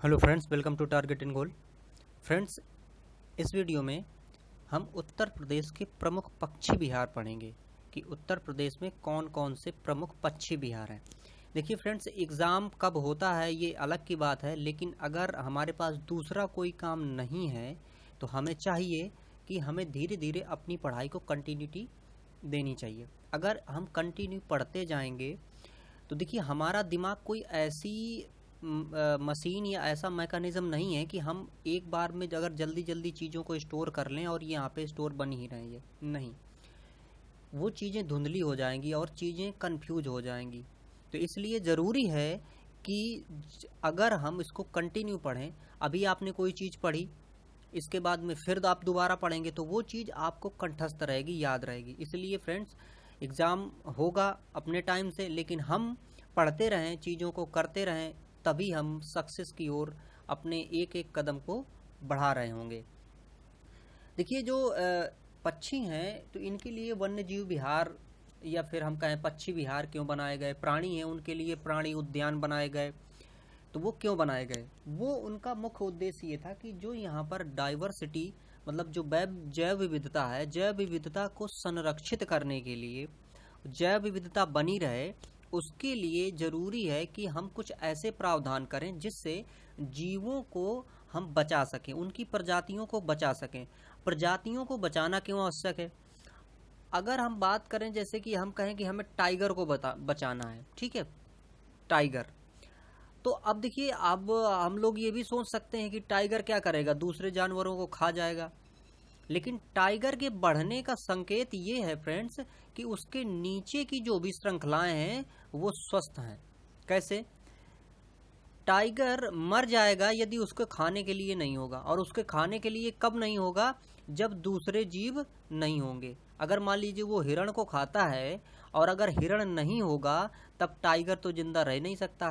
Hello friends, welcome to target in goal. Friends, इस video में हम उत्तर प्रदेश के प्रमुख पक्षी विहार पढ़ेंगे कि उत्तर प्रदेश में कौन कौन से प्रमुख पक्षी विहार हैं। देखिए फ्रेंड्स, एग्ज़ाम कब होता है ये अलग की बात है, लेकिन अगर हमारे पास दूसरा कोई काम नहीं है तो हमें चाहिए कि हमें धीरे धीरे अपनी पढ़ाई को कंटिन्यूटी देनी चाहिए। अगर हम कंटिन्यू पढ़ते जाएंगे तो देखिए हमारा दिमाग कोई ऐसी मशीन या ऐसा मैकेनिज्म नहीं है कि हम एक बार में अगर जल्दी जल्दी चीज़ों को स्टोर कर लें और ये यहाँ पे स्टोर बन ही रहेंगे, नहीं, वो चीज़ें धुंधली हो जाएंगी और चीज़ें कंफ्यूज हो जाएंगी। तो इसलिए ज़रूरी है कि अगर हम इसको कंटिन्यू पढ़ें, अभी आपने कोई चीज़ पढ़ी, इसके बाद में फिर आप दोबारा पढ़ेंगे तो वो चीज़ आपको कंठस्थ रहेगी, याद रहेगी। इसलिए फ्रेंड्स, एग्ज़ाम होगा अपने टाइम से, लेकिन हम पढ़ते रहें, चीज़ों को करते रहें, तभी हम सक्सेस की ओर अपने एक एक कदम को बढ़ा रहे होंगे। देखिए जो पक्षी हैं तो इनके लिए वन्य जीव विहार या फिर हम कहें पक्षी विहार क्यों बनाए गए, प्राणी हैं उनके लिए प्राणी उद्यान बनाए गए। तो वो क्यों बनाए गए, वो उनका मुख्य उद्देश्य ये था कि जो यहाँ पर डाइवर्सिटी मतलब जो जैव विविधता है, जैव विविधता को संरक्षित करने के लिए, जैव विविधता बनी रहे, उसके लिए ज़रूरी है कि हम कुछ ऐसे प्रावधान करें जिससे जीवों को हम बचा सकें, उनकी प्रजातियों को बचा सकें। प्रजातियों को बचाना क्यों आवश्यक है? अगर हम बात करें जैसे कि हम कहें कि हमें टाइगर को बचाना है, ठीक है, टाइगर, तो अब देखिए, अब हम लोग ये भी सोच सकते हैं कि टाइगर क्या करेगा, दूसरे जानवरों को खा जाएगा। लेकिन टाइगर के बढ़ने का संकेत ये है फ्रेंड्स कि उसके नीचे की जो भी श्रृंखलाएं हैं वो स्वस्थ हैं। कैसे? टाइगर मर जाएगा यदि उसको खाने के लिए नहीं होगा, और उसके खाने के लिए कब नहीं होगा? जब दूसरे जीव नहीं होंगे। अगर मान लीजिए वो हिरण को खाता है और अगर हिरण नहीं होगा तब टाइगर तो जिंदा रह नहीं सकता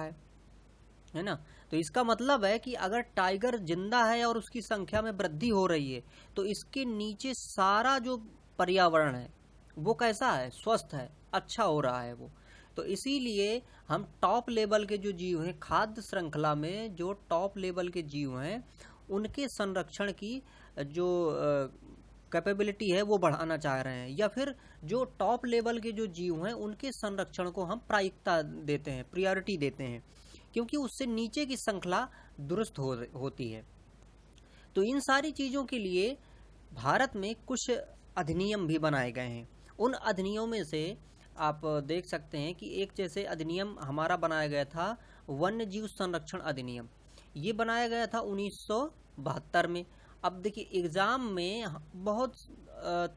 है ना। तो इसका मतलब है कि अगर टाइगर जिंदा है और उसकी संख्या में वृद्धि हो रही है तो इसके नीचे सारा जो पर्यावरण है वो कैसा है? स्वस्थ है, अच्छा हो रहा है वो। तो इसीलिए हम टॉप लेवल के जो जीव हैं, खाद्य श्रृंखला में जो टॉप लेवल के जीव हैं, उनके संरक्षण की जो कैपेबिलिटी है वो बढ़ाना चाह रहे हैं, या फिर जो टॉप लेवल के जो जीव हैं उनके संरक्षण को हम प्रायिकता देते हैं, प्रायोरिटी देते हैं, क्योंकि उससे नीचे की श्रृंखला दुरुस्त होती है। तो इन सारी चीज़ों के लिए भारत में कुछ अधिनियम भी बनाए गए हैं। उन अधिनियमों में से आप देख सकते हैं कि एक जैसे अधिनियम हमारा बनाया गया था, वन्य जीव संरक्षण अधिनियम। ये बनाया गया था 1972 में। अब देखिए एग्ज़ाम में बहुत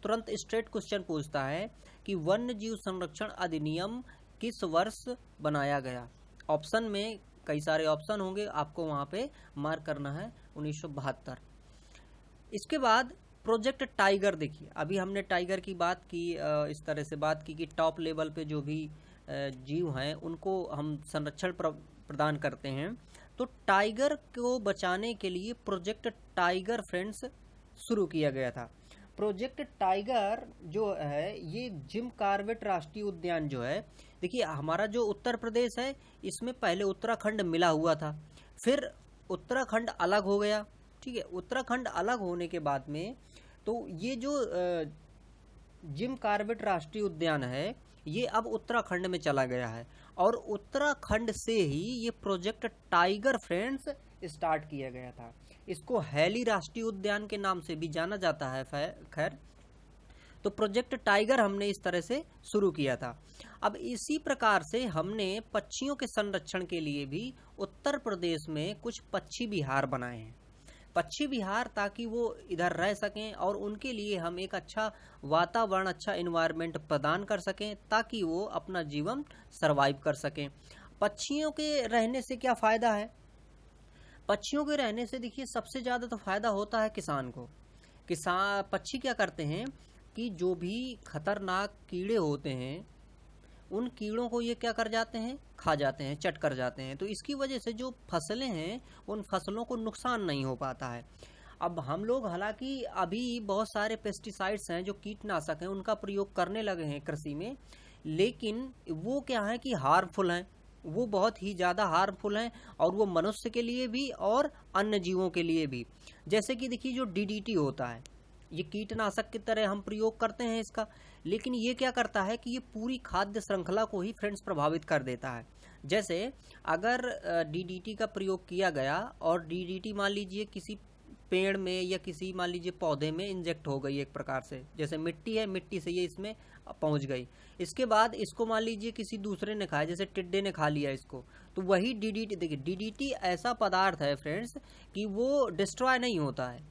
तुरंत स्ट्रेट क्वेश्चन पूछता है कि वन्य जीव संरक्षण अधिनियम किस वर्ष बनाया गया। ऑप्शन में कई सारे ऑप्शन होंगे, आपको वहाँ पे मार्क करना है 1972। इसके बाद प्रोजेक्ट टाइगर, देखिए अभी हमने टाइगर की बात की, इस तरह से बात की कि टॉप लेवल पे जो भी जीव हैं उनको हम संरक्षण प्रदान करते हैं। तो टाइगर को बचाने के लिए प्रोजेक्ट टाइगर फ्रेंड्स शुरू किया गया था। प्रोजेक्ट टाइगर जो है ये जिम कॉर्बेट राष्ट्रीय उद्यान जो है, देखिए हमारा जो उत्तर प्रदेश है इसमें पहले उत्तराखंड मिला हुआ था, फिर उत्तराखंड अलग हो गया, ठीक है। उत्तराखंड अलग होने के बाद में तो ये जो जिम कॉर्बेट राष्ट्रीय उद्यान है ये अब उत्तराखंड में चला गया है, और उत्तराखंड से ही ये प्रोजेक्ट टाइगर फ्रेंड्स स्टार्ट किया गया था। इसको हैली राष्ट्रीय उद्यान के नाम से भी जाना जाता है। खैर, तो प्रोजेक्ट टाइगर हमने इस तरह से शुरू किया था। अब इसी प्रकार से हमने पक्षियों के संरक्षण के लिए भी उत्तर प्रदेश में कुछ पक्षी विहार बनाए हैं। पक्षी विहार ताकि वो इधर रह सकें और उनके लिए हम एक अच्छा वातावरण, अच्छा इन्वायरमेंट प्रदान कर सकें ताकि वो अपना जीवन सरवाइव कर सकें। पक्षियों के रहने से क्या फ़ायदा है? पक्षियों के रहने से देखिए सबसे ज़्यादा तो फ़ायदा होता है किसान को। पक्षी क्या करते हैं कि जो भी खतरनाक कीड़े होते हैं उन कीड़ों को ये क्या कर जाते हैं? खा जाते हैं, चट कर जाते हैं। तो इसकी वजह से जो फसलें हैं उन फसलों को नुकसान नहीं हो पाता है। अब हम लोग हालांकि अभी बहुत सारे पेस्टिसाइड्स हैं जो कीटनाशक हैं उनका प्रयोग करने लगे हैं कृषि में, लेकिन वो क्या है कि हार्मफुल हैं, वो बहुत ही ज़्यादा हार्मफुल हैं, और वो मनुष्य के लिए भी और अन्य जीवों के लिए भी। जैसे कि देखिए जो डीडीटी होता है, ये कीटनाशक की तरह हम प्रयोग करते हैं इसका, लेकिन ये क्या करता है कि ये पूरी खाद्य श्रृंखला को ही फ्रेंड्स प्रभावित कर देता है। जैसे अगर डीडीटी का प्रयोग किया गया और डीडीटी मान लीजिए किसी पेड़ में या किसी मान लीजिए पौधे में इंजेक्ट हो गई, एक प्रकार से जैसे मिट्टी है, मिट्टी से ये इसमें पहुंच गई, इसके बाद इसको मान लीजिए किसी दूसरे ने खाया, जैसे टिड्डे ने खा लिया इसको, तो वही डीडीटी, देखिए डीडीटी ऐसा पदार्थ है फ्रेंड्स कि वो डिस्ट्रॉय नहीं होता है,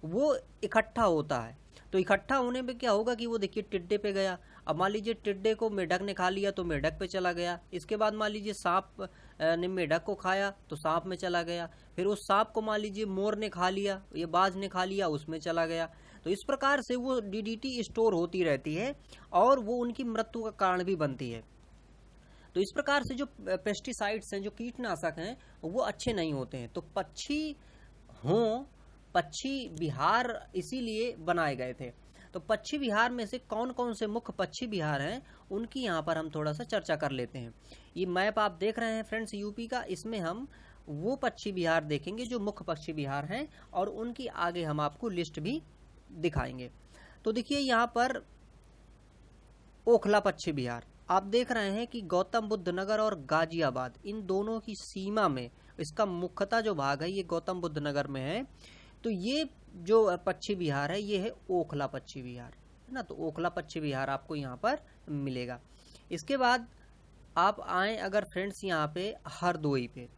वो इकट्ठा होता है। तो इकट्ठा होने में क्या होगा कि वो देखिए टिड्डे पे गया, अब मान लीजिए टिड्डे को मेढक ने खा लिया तो मेढक पे चला गया, इसके बाद मान लीजिए सांप ने मेढक को खाया तो सांप में चला गया, फिर उस सांप को मान लीजिए मोर ने खा लिया, ये बाज ने खा लिया, उसमें चला गया। तो इस प्रकार से वो डीडीटी स्टोर होती रहती है और वो उनकी मृत्यु का कारण भी बनती है। तो इस प्रकार से जो पेस्टिसाइड्स हैं, जो कीटनाशक हैं, वो अच्छे नहीं होते हैं। तो पक्षी विहार इसीलिए बनाए गए थे। तो पक्षी विहार में से कौन कौन से मुख्य पक्षी विहार हैं, उनकी यहाँ पर हम थोड़ा सा चर्चा कर लेते हैं। ये मैप आप देख रहे हैं फ्रेंड्स यूपी का, इसमें हम वो पक्षी विहार देखेंगे जो मुख्य पक्षी विहार हैं, और उनकी आगे हम आपको लिस्ट भी दिखाएंगे। तो देखिए यहाँ पर ओखला पक्षी विहार आप देख रहे हैं कि गौतम बुद्ध नगर और गाजियाबाद, इन दोनों की सीमा में इसका मुख्यतः जो भाग है ये गौतम बुद्ध नगर में है। तो ये जो पक्षी विहार है ये है ओखला पक्षी विहार, है ना। तो ओखला पक्षी विहार आपको यहाँ पर मिलेगा। इसके बाद आप आए अगर फ्रेंड्स यहाँ पे हरदोई पे,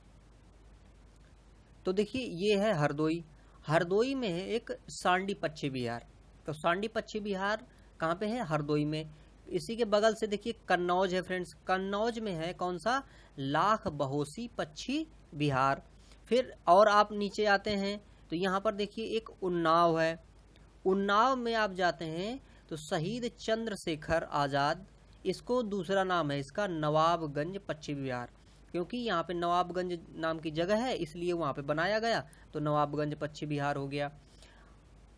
तो देखिए ये है हरदोई। हरदोई में है एक सांडी पक्षी विहार। तो सांडी पक्षी विहार कहाँ पे है? हरदोई में। इसी के बगल से देखिए कन्नौज है फ्रेंड्स, कन्नौज में है कौन सा? लाख बहोसी पक्षी विहार। फिर और आप नीचे आते हैं तो यहाँ पर देखिए एक उन्नाव है। उन्नाव में आप जाते हैं तो शहीद चंद्रशेखर आज़ाद, इसको दूसरा नाम है इसका नवाबगंज पक्षी विहार, क्योंकि यहाँ पे नवाबगंज नाम की जगह है इसलिए वहाँ पे बनाया गया, तो नवाबगंज पक्षी विहार हो गया।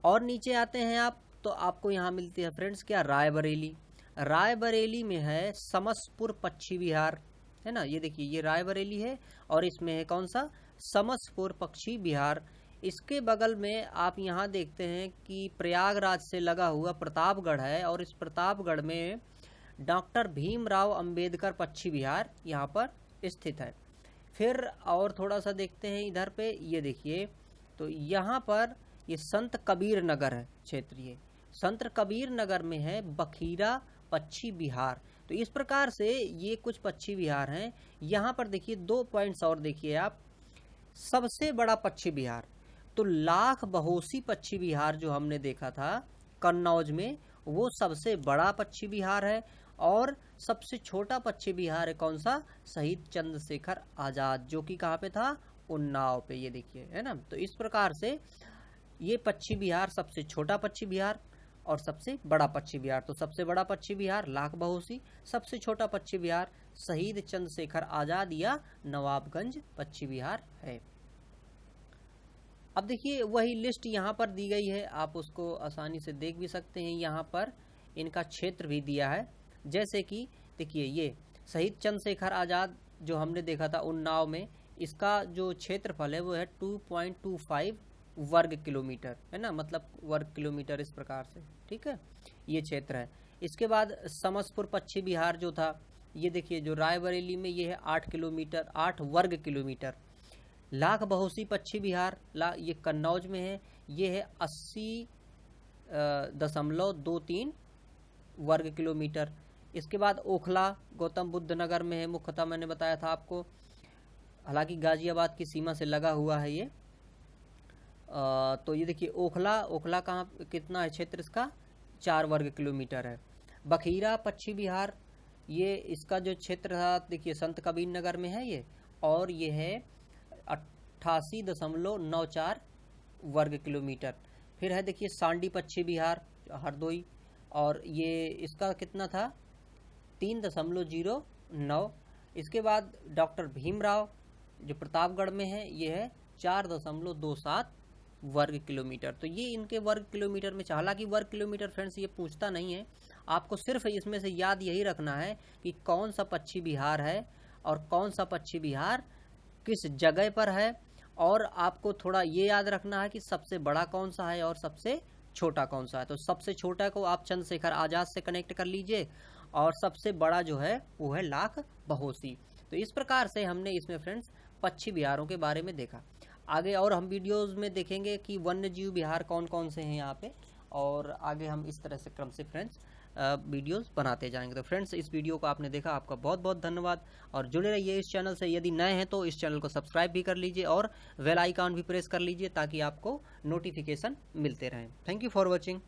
और नीचे आते हैं आप तो आपको यहाँ मिलती है फ्रेंड्स क्या? रायबरेली। रायबरेली में है समसपुर पक्षी विहार, है ना। ये देखिए ये रायबरेली है और इसमें है कौन सा? समसपुर पक्षी विहार। इसके बगल में आप यहाँ देखते हैं कि प्रयागराज से लगा हुआ प्रतापगढ़ है, और इस प्रतापगढ़ में डॉक्टर भीमराव अंबेडकर पक्षी विहार यहाँ पर स्थित है। फिर और थोड़ा सा देखते हैं इधर पे, ये देखिए तो यहाँ पर ये संत कबीर नगर है क्षेत्रीय, संत कबीर नगर में है बखीरा पक्षी विहार। तो इस प्रकार से ये कुछ पक्षी विहार हैं। यहाँ पर देखिए 2 पॉइंट्स और देखिए आप। सबसे बड़ा पक्षी विहार तो लाख बहोसी पक्षी विहार जो हमने देखा था कन्नौज में, वो सबसे बड़ा पक्षी विहार है। और सबसे छोटा पक्षी विहार है कौन सा? शहीद चंद्रशेखर आज़ाद, जो कि कहाँ पे था? उन्नाव पे। ये देखिए, है ना। तो इस प्रकार से ये पक्षी विहार सबसे छोटा पक्षी विहार और सबसे बड़ा पक्षी विहार। तो सबसे बड़ा पक्षी विहार लाख बहोसी, सबसे छोटा पक्षी विहार शहीद चंद्रशेखर आज़ाद या नवाबगंज पक्षी विहार है। अब देखिए वही लिस्ट यहाँ पर दी गई है, आप उसको आसानी से देख भी सकते हैं। यहाँ पर इनका क्षेत्र भी दिया है, जैसे कि देखिए ये शहीद चंद्रशेखर आज़ाद जो हमने देखा था उन्नाव में, इसका जो क्षेत्रफल है वो है 2.25 वर्ग किलोमीटर, है ना, मतलब वर्ग किलोमीटर इस प्रकार से, ठीक है, ये क्षेत्र है। इसके बाद समसपुर पक्षी विहार जो था, ये देखिए जो रायबरेली में ये है 8 किलोमीटर, 8 वर्ग किलोमीटर। लाख बहोसी पक्षी विहार ये कन्नौज में है, ये है 80.23 वर्ग किलोमीटर। इसके बाद ओखला गौतम बुद्ध नगर में है, मुख्यतः मैंने बताया था आपको, हालांकि गाजियाबाद की सीमा से लगा हुआ है ये। तो ये देखिए ओखला कहाँ कितना है क्षेत्र इसका? 4 वर्ग किलोमीटर है। बखीरा पक्षी विहार, ये इसका जो क्षेत्र था देखिए संत कबीर नगर में है ये, और ये है 88.94 वर्ग किलोमीटर। फिर है देखिए सांडी पक्षी विहार हरदोई, और ये इसका कितना था? 3.09। इसके बाद डॉक्टर भीमराव जो प्रतापगढ़ में है, ये है 4.27 वर्ग किलोमीटर। तो ये इनके वर्ग किलोमीटर में, हालांकि वर्ग किलोमीटर फ्रेंड्स ये पूछता नहीं है, आपको सिर्फ इसमें से याद यही रखना है कि कौन सा पक्षी विहार है और कौन सा पक्षी विहार किस जगह पर है, और आपको थोड़ा ये याद रखना है कि सबसे बड़ा कौन सा है और सबसे छोटा कौन सा है। तो सबसे छोटा को आप चंद्रशेखर आजाद से कनेक्ट कर लीजिए और सबसे बड़ा जो है वो है लाख बहोसी। तो इस प्रकार से हमने इसमें फ्रेंड्स पक्षी विहारों के बारे में देखा। आगे और हम वीडियोस में देखेंगे कि वन्य जीव विहार कौन कौन से हैं यहाँ पे, और आगे हम इस तरह से क्रम से फ्रेंड्स वीडियोस बनाते जाएंगे। तो फ्रेंड्स इस वीडियो को आपने देखा, आपका बहुत बहुत धन्यवाद, और जुड़े रहिए इस चैनल से। यदि नए हैं तो इस चैनल को सब्सक्राइब भी कर लीजिए और बेल आइकन भी प्रेस कर लीजिए ताकि आपको नोटिफिकेशन मिलते रहें। Thank you for watching.